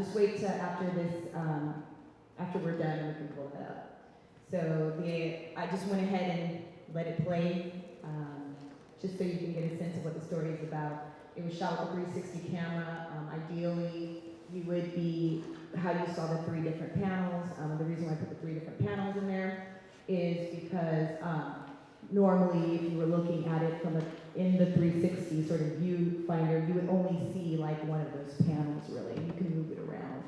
just wait till after this, after we're done, and we can pull that up. So I just went ahead and let it play, just so you can get a sense of what the story is about. It was shot with a 360 camera. Ideally, you would be how you saw the 3 different panels. The reason why I put the 3 different panels in there is because normally, if you were looking at it from in the 360 sort of viewfinder, you would only see like one of those panels. Really, you can move it around.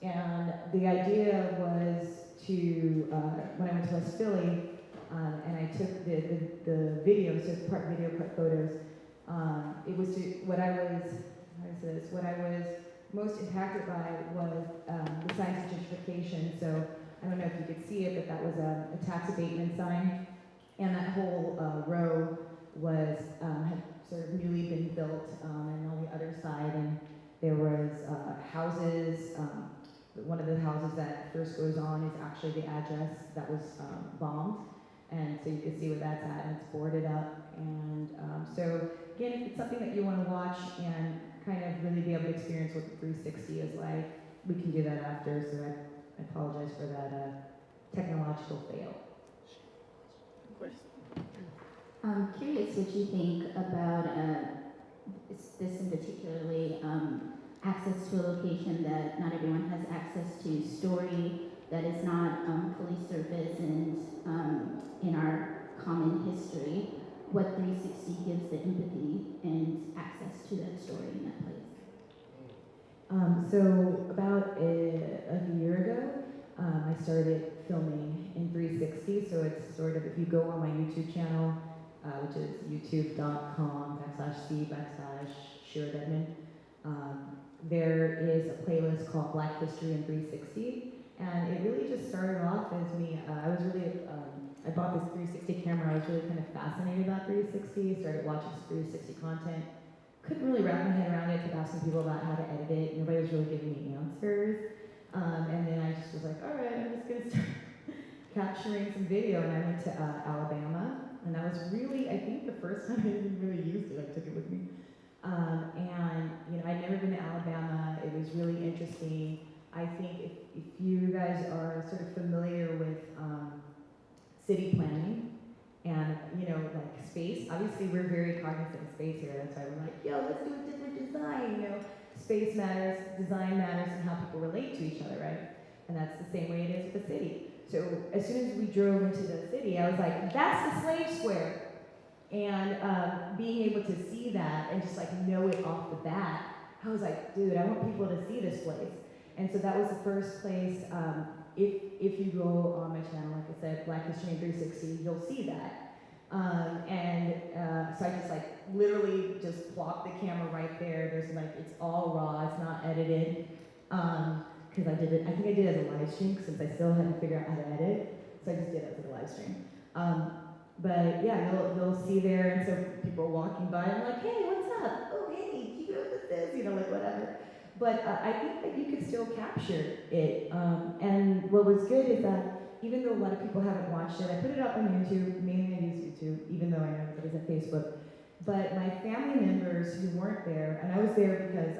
And the idea was to when I went to West Philly and I took the video, so it's part video, part photos. It was what I was most impacted by was the signs of gentrification. So I don't know if you could see it, but that was a tax abatement sign, and that whole row was had sort of newly been built, and on the other side, and there was houses. One of the houses that first goes on is actually the address that was bombed, and so you can see where that's at, and it's boarded up. And so again, if it's something that you want to watch and kind of really be able to experience what the 360 is like, we can do that after. So I apologize for that technological fail. Of course. I'm curious what you think about this in particularly, access to a location that not everyone has access to, story that is not fully surfaced and in our common history, what 360 gives the empathy and access to that story in that place. So about a year ago, I started filming in 360. So it's sort of, if you go on my YouTube channel, which is youtube.com/c/Shirah Dedman, there is a playlist called Black History in 360. And it really just started off as me, I bought this 360 camera. I was really kind of fascinated about 360, started watching 360 content. Couldn't really wrap my head around it, kept asking people about how to edit it. Nobody was really giving me answers. And then I just was like, all right, I'm just gonna start capturing some video. And I went to Alabama, and that was really, I think, the first time I even really used it. I took it with me. And I'd never been to Alabama. It was really interesting. I think if you guys are sort of familiar with city planning and like space, obviously we're very cognizant of space here. That's why we're like, yo, let's do a different design. Space matters, design matters, and how people relate to each other, right? And that's the same way it is with the city. So as soon as we drove into the city, I was like, that's the slave square. And being able to see that and just like know it off the bat, I was like, dude, I want people to see this place. And so that was the first place. If you go on my channel, like I said, Black History in 360, you'll see that. So I just like literally just plopped the camera right there. There's like, it's all raw, it's not edited. Because I think I did it as a live stream since I still hadn't figured out how to edit. So I just did it as a live stream. But yeah, you'll see there, and so people are walking by and like, hey, what's up? Oh, hey, you know what this is? Like whatever. But I think that you could still capture it. And what was good is that even though a lot of people haven't watched it, I put it up on YouTube, mainly I use YouTube, even though I know that it's at Facebook. But my family members who weren't there, and I was there because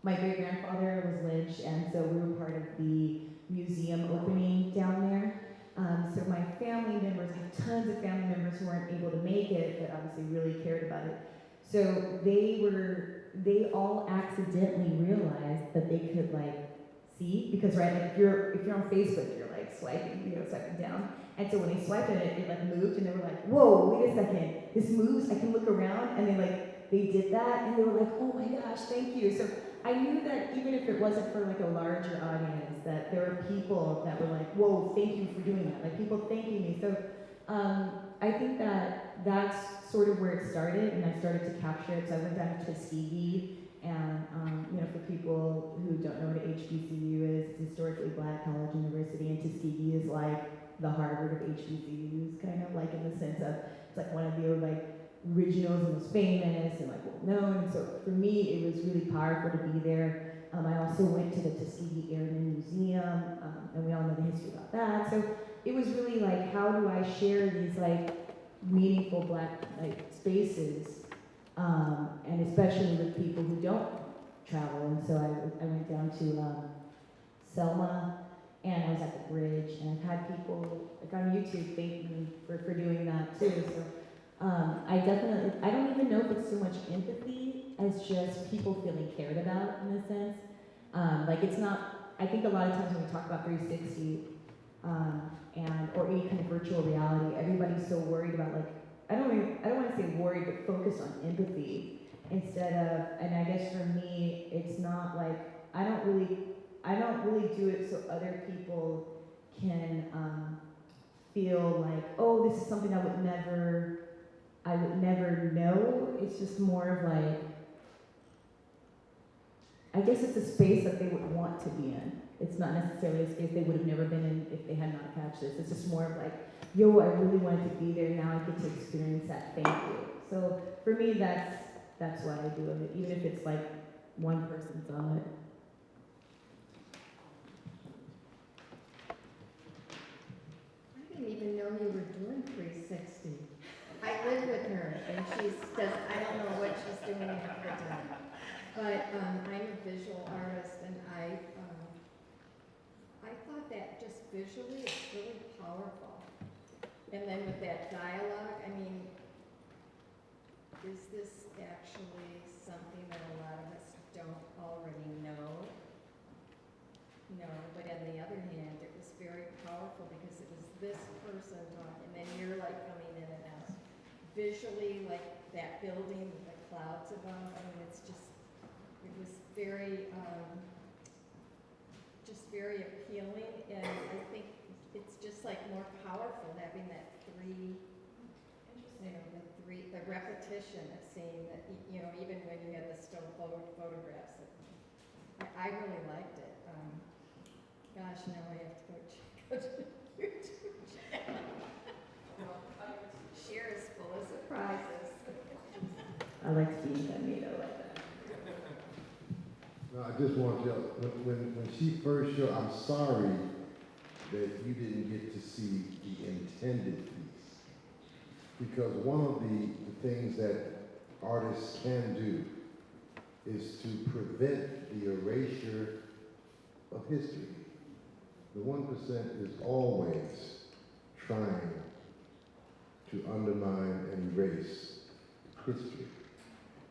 my great-grandfather was lynched, and so we were part of the museum opening down there. So my family members, I have tons of family members who weren't able to make it, but obviously really cared about it. So they all accidentally realized that they could like see, because right, like if you're on Facebook, you're like swiping down. And so when they swiped it like moved, and they were like, whoa, wait a second, this moves, I can look around, and they did that, and they were like, oh my gosh, thank you. So I knew that even if it wasn't for like a larger audience, that there were people that were like, whoa, thank you for doing that, like people thanking me. So I think that that's sort of where it started, and I started to capture it. So I went down to Tuskegee, and for people who don't know what HBCU is, it's historically Black college university, and Tuskegee is like the Harvard of HBCUs, kind of like in the sense of it's like one of the like originals and most famous and like well known. And so for me, it was really powerful to be there. I also went to the Tuskegee Airmen Museum, and we all know the history about that. So it was really like, how do I share these like meaningful Black like spaces, and especially with people who don't travel, and so I went down to Selma, and I was at the bridge, and I've had people like on YouTube thank me for doing that too. So I don't even know if it's so much empathy as just people feeling cared about in a sense. Like it's not, I think a lot of times when we talk about 360 or any kind of virtual reality, everybody's so worried about like, I don't want to say worried, but focused on empathy instead of, and I guess for me, it's not like, I don't really do it so other people can feel like, oh, this is something I would never know. It's just more of like, I guess it's a space that they would want to be in. It's not necessarily a space they would have never been in if they had not catched this. It's just more of like, yo, I really wanted to be there. Now I get to experience that. Thank you. So for me, that's what I do of it, even if it's like one person saw it. I didn't even know you were doing 360. I live with her, and I don't know what she's doing half the time. But I'm a visual artist, and I thought that just visually it's really powerful. And then with that dialogue, I mean, is this actually something that a lot of us don't already know? No, but on the other hand, it was very powerful because it was this person talking, and then you're like coming in and out. Visually, like that building with the clouds above, I mean, it was very, just very appealing, and I think it's just like more powerful having that the repetition of seeing that, you know, even when you had the still photographs. I really liked it. Gosh, now I have to go to YouTube channel. Shirah is full of surprises. I like to be incognito like that. No, I just want you, when she first showed, I'm sorry that you didn't get to see the intended piece. Because one of the things that artists can do is to prevent the erasure of history. The 1% is always trying to undermine and erase history.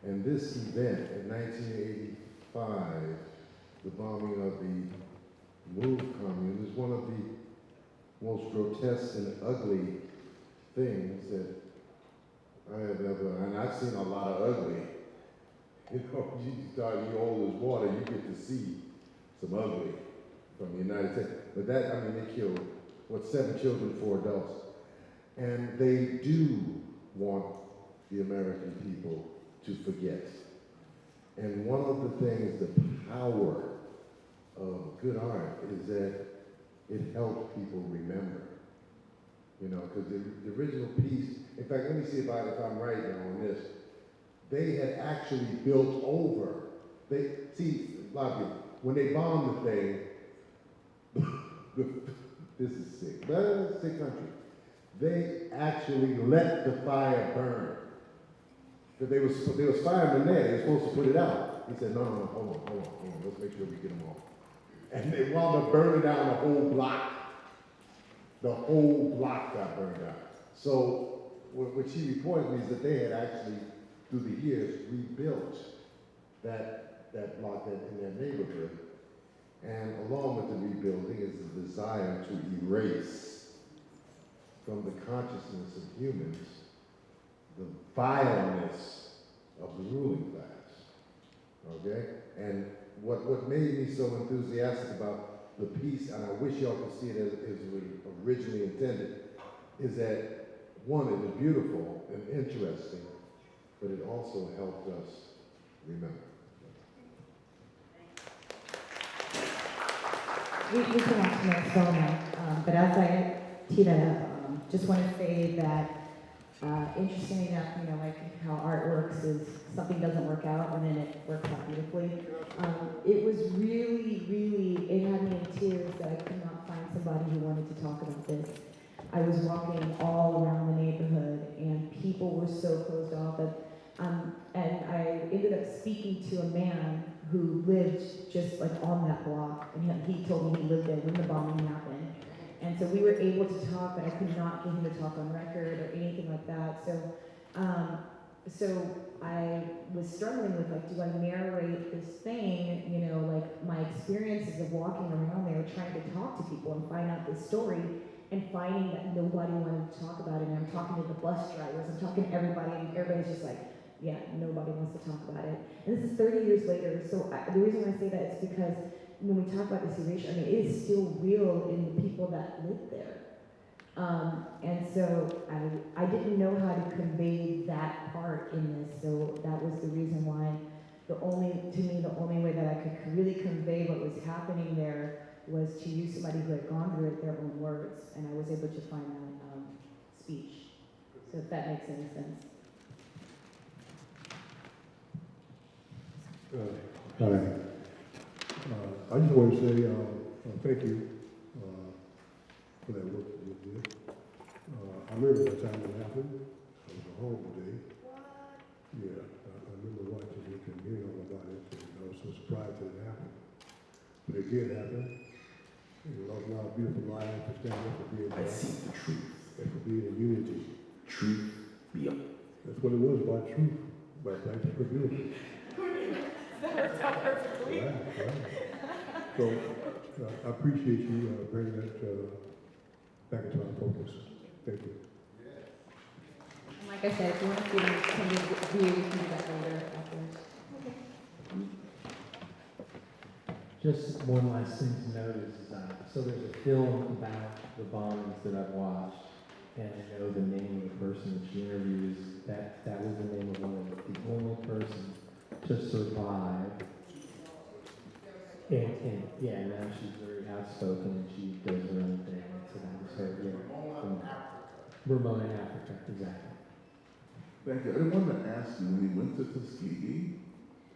And this event in 1985, the bombing of the Move commune, is one of the most grotesque and ugly things that I have ever, and I've seen a lot of ugly. You know, you old as water, you get to see some ugly from the United States. But that, I mean, they killed, 7 children, 4 adults. And they do want the American people to forget. And one of the things, the power of good art is that it helps people remember. You know, because the original piece, in fact, let me see if I'm right now on this. They had actually built over. A lot of people, when they bombed the thing, this is sick, but it's a sick country. They actually let the fire burn. Because they was firemen there, they were supposed to put it out. He said, no, hold on, let's make sure we get them off. And they wound up burning down the whole block. The whole block got burned out. So what she reported me is that they had actually, through the years, rebuilt that block in their neighborhood. And along with the rebuilding is the desire to erase from the consciousness of humans the vileness of the ruling class. Okay? And what made me so enthusiastic about the piece, and I wish y'all could see it as it was originally intended, is that one, it was beautiful and interesting, but it also helped us remember. We can watch next film, but as I tee that up, just want to say that interestingly enough, you know, like how art works is something doesn't work out and then it works out beautifully. It was really, it had me in tears that I could not find somebody who wanted to talk about this. I was walking all around the neighborhood and people were so closed off that, and I ended up speaking to a man who lived just like on that block, and he told me he lived there when the bombing happened. And so we were able to talk, but I could not get him to talk on record or anything like that. So I was struggling with like, do I narrate this thing, you know, like my experiences of walking around there, trying to talk to people and find out this story, and finding that nobody wanted to talk about it. And I'm talking to the bus drivers, I'm talking to everybody, and everybody's just like, yeah, nobody wants to talk about it. And this is 30 years later, so the reason why I say that is because when we talk about this erasure, I mean, it is still real in the people that live there. And so I didn't know how to convey that part in this, so that was the reason why the only way that I could really convey what was happening there was to use somebody who had gone through it, their own words, and I was able to find that speech. So if that makes any sense. Hi. I just want to say thank you for that work that you did. I remember the time it happened. It was a horrible day. What? Yeah, I remember watching it and hearing all about it, and I was so surprised that it happened. But it did happen. You lost a lot of beautiful lives to stand up for being I seek the truth. and for being in unity. Truth beyond. That's what it was, about truth, about practical beauty. Right. So I appreciate you bringing that back into our focus. Thank you. And like I said, if you want to see them, come to view, we can do that later afterwards. Just one last thing to note is, so there's a film about the bombings that I've watched, and I know the name of the person that she interviews. That was the name of the only person to survive. And yeah, now she's very outspoken and she does her own thing. So that was her, yeah. From Ramona, Africa, exactly. Thank you. I wanted to ask you, when you went to Tuskegee,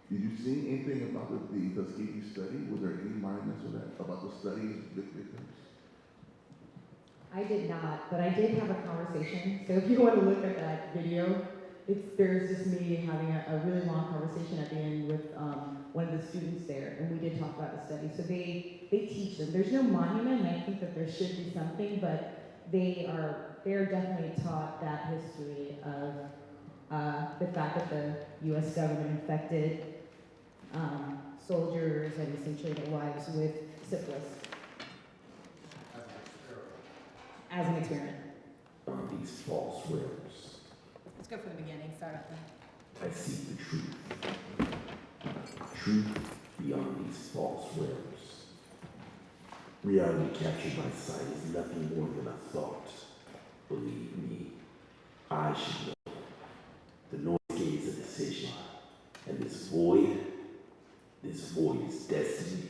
did you see anything about the Tuskegee study? Was there any minus of that, about the studies with victims? I did not, but I did have a conversation. So if you want to look at that video, there's just me having a really long conversation at the end with one of the students there, and we did talk about the study. So they teach them. There's no monument, and I think that there should be something, but they're definitely taught that history of the fact that the U.S. government infected soldiers and essentially their wives with syphilis as an experiment. On these false realms, Let's go from the beginning, start up there. I seek the truth. Truth beyond these false realms. Reality captured by sight is nothing more than a thought. Believe me, I should know. The noise is a decision. And this void is destiny.